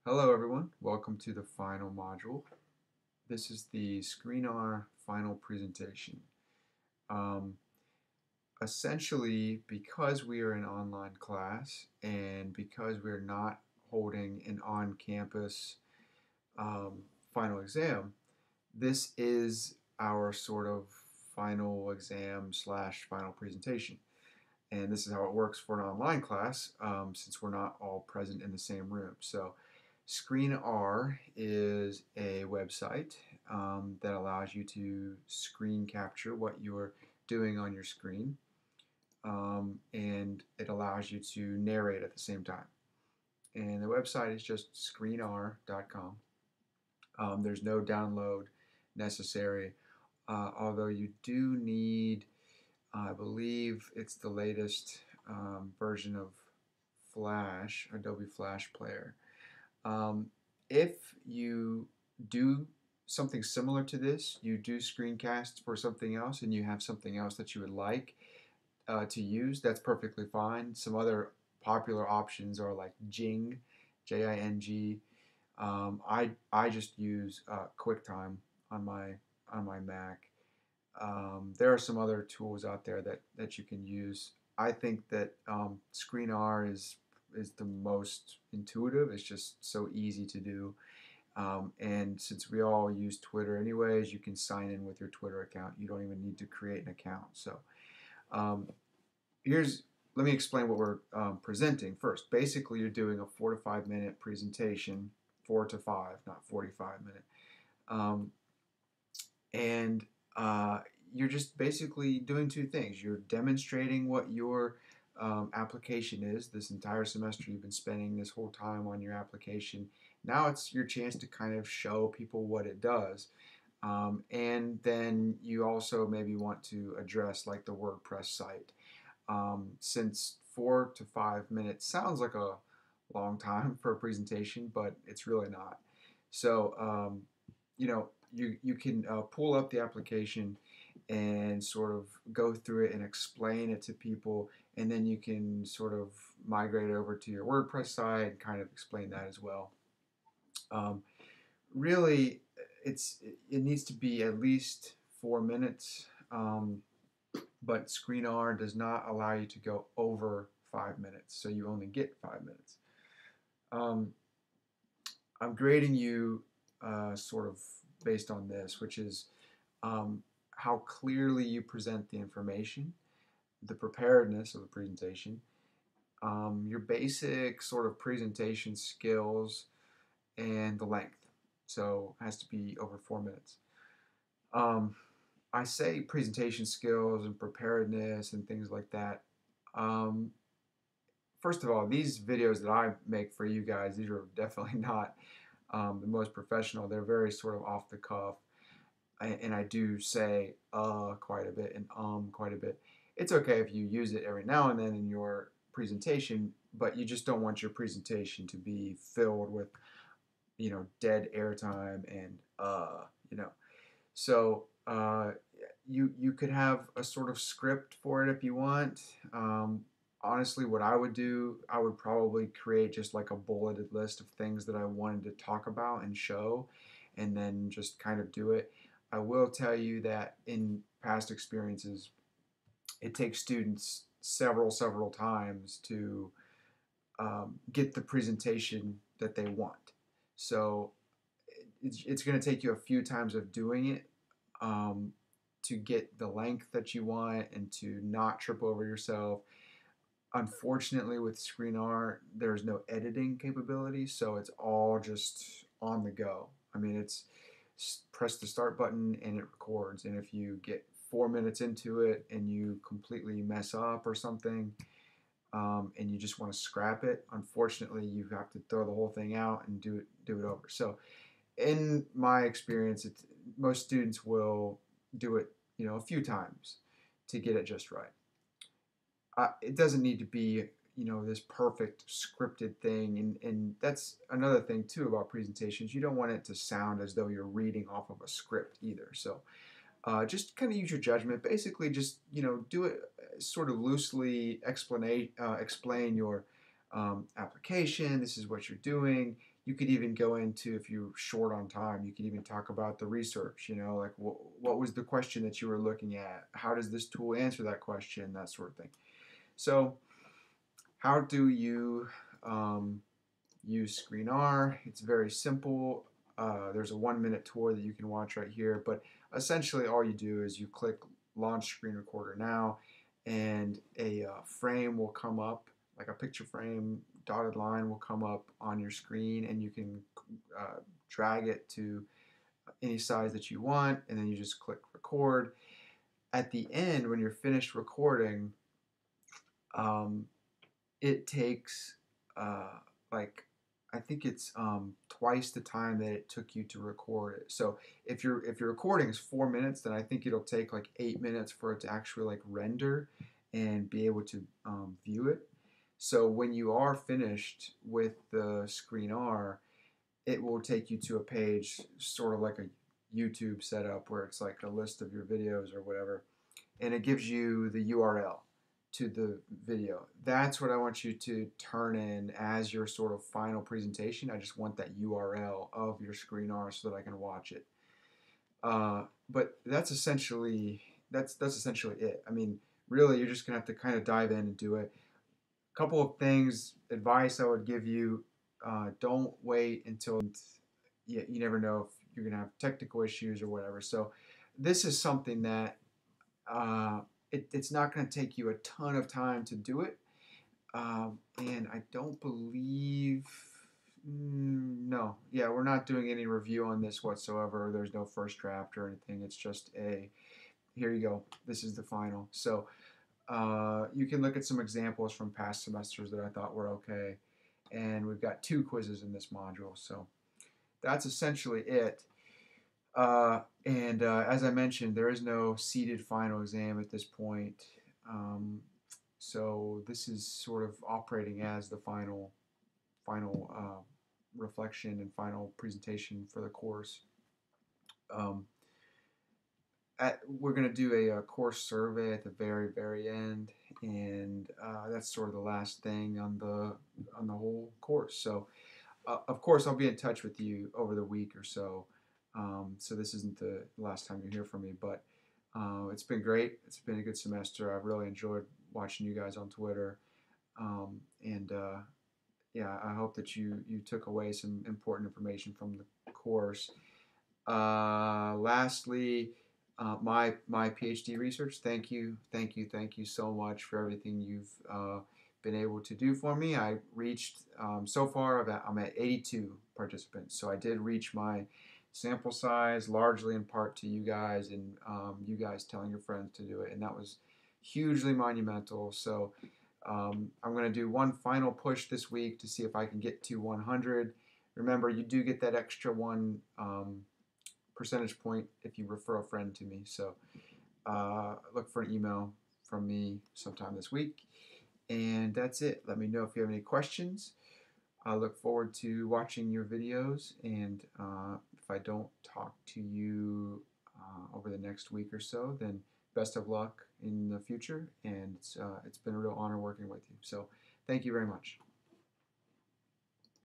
Hello everyone, welcome to the final module. This is the ScreenR final presentation. Um, Essentially, because we are in online class and because we're not holding an on-campus um, final exam, this is our sort of final exam slash final presentation. And this is how it works for an online class since we're not all present in the same room. So ScreenR is a website that allows you to screen capture what you're doing on your screen, and it allows you to narrate at the same time. And the website is just screenr.com. There's no download necessary, although you do need, I believe it's the latest version of Flash, Adobe Flash Player. Um, if you do something similar to this, you do screencast for something else and you have something else that you would like to use, that's perfectly fine. Some other popular options are like Jing, Jing. I just use QuickTime on my Mac. There are some other tools out there that you can use. I think that ScreenR is the most intuitive. It's just so easy to do. And since we all use Twitter anyways, you can sign in with your Twitter account. You don't even need to create an account. So um, here's let me explain what we're presenting first. Basically, you're doing a 4 to 5 minute presentation, 4 to 5, not 45 minute. Um, and you're just basically doing two things. You're demonstrating what your application is. This entire semester, you've been spending this whole time on your application. Now it's your chance to kind of show people what it does. And then you also maybe want to address like the WordPress site. Since 4 to 5 minutes sounds like a long time for a presentation, but it's really not. So, you can pull up the application and sort of go through it and explain it to people, and then you can sort of migrate it over to your WordPress site and kind of explain that as well. Um, Really, it needs to be at least 4 minutes, but ScreenR does not allow you to go over 5 minutes, so you only get 5 minutes. Um, I'm grading you sort of based on this, which is um, how clearly you present the information, the preparedness of the presentation, your basic sort of presentation skills, and the length. So it has to be over 4 minutes. Um, I say presentation skills and preparedness and things like that. Um, First of all, these videos that I make for you guys, these are definitely not the most professional. They're very sort of off the cuff, and I do say quite a bit and quite a bit. It's okay if you use it every now and then in your presentation, but you just don't want your presentation to be filled with dead airtime and you know. So you could have a sort of script for it if you want. Honestly, what I would do, I would probably create just like a bulleted list of things that I wanted to talk about and show, and then just kind of do it. I will tell you that in past experiences, it takes students several times to get the presentation that they want. So it's going to take you a few times of doing it um, to get the length that you want and to not trip over yourself. Unfortunately, with ScreenR, there's no editing capability, so it's all just on the go. I mean, it's press the start button and it records. And if you get 4 minutes into it and you completely mess up or something, and you just want to scrap it, unfortunately, you have to throw the whole thing out and do it over. So in my experience, most students will do it, a few times to get it just right. It doesn't need to be, this perfect scripted thing, and that's another thing too about presentations. You don't want it to sound as though you're reading off of a script either. So just kind of use your judgment. Basically, just do it sort of loosely. Explain your application. This is what you're doing. You could even go into, if you're short on time, you could even talk about the research, like what was the question that you were looking at? How does this tool answer that question? That sort of thing. So how do you use ScreenR? It's very simple. There's a 1-minute tour that you can watch right here, but essentially all you do is you click launch screen recorder now, and a frame will come up, like a picture frame, dotted line will come up on your screen, and you can drag it to any size that you want, and then you just click record. At the end, when you're finished recording, um, it takes like, I think it's twice the time that it took you to record it. So if your recording is 4 minutes, then I think it'll take like 8 minutes for it to actually like render and be able to view it. So when you are finished with the ScreenR, it will take you to a page, sort of like a YouTube setup, where it's like a list of your videos or whatever, and it gives you the URL to the video. That's what I want you to turn in as your sort of final presentation. I just want that URL of your ScreenR so that I can watch it. But that's essentially it. I mean, really, you're just gonna have to kind of dive in and do it. A couple of things, advice I would give you: don't wait until you never know if you're gonna have technical issues or whatever. So this is something that uh, it's not going to take you a ton of time to do it. And I don't believe, no, yeah, we're not doing any review on this whatsoever. There's no first draft or anything. It's just here you go. This is the final. So you can look at some examples from past semesters that I thought were okay. And we've got 2 quizzes in this module. So that's essentially it. And as I mentioned, there is no seated final exam at this point. So this is sort of operating as the final reflection and final presentation for the course. Um, we're going to do a course survey at the very, very end, and that's sort of the last thing on the whole course. So of course, I'll be in touch with you over the week or so. So this isn't the last time you hear from me, but it's been great. It's been a good semester. I've really enjoyed watching you guys on Twitter, and yeah, I hope that you took away some important information from the course. Lastly, my PhD research. Thank you so much for everything you've been able to do for me. I reached so far. I'm at 82 participants, so I did reach my sample size, largely in part to you guys and you guys telling your friends to do it, and that was hugely monumental. So I'm going to do one final push this week to see if I can get to 100. Remember, you do get that extra one percentage point if you refer a friend to me. So look for an email from me sometime this week. And that's it. Let me know if you have any questions. I look forward to watching your videos. And if I don't talk to you over the next week or so, then best of luck in the future. And it's been a real honor working with you. So thank you very much.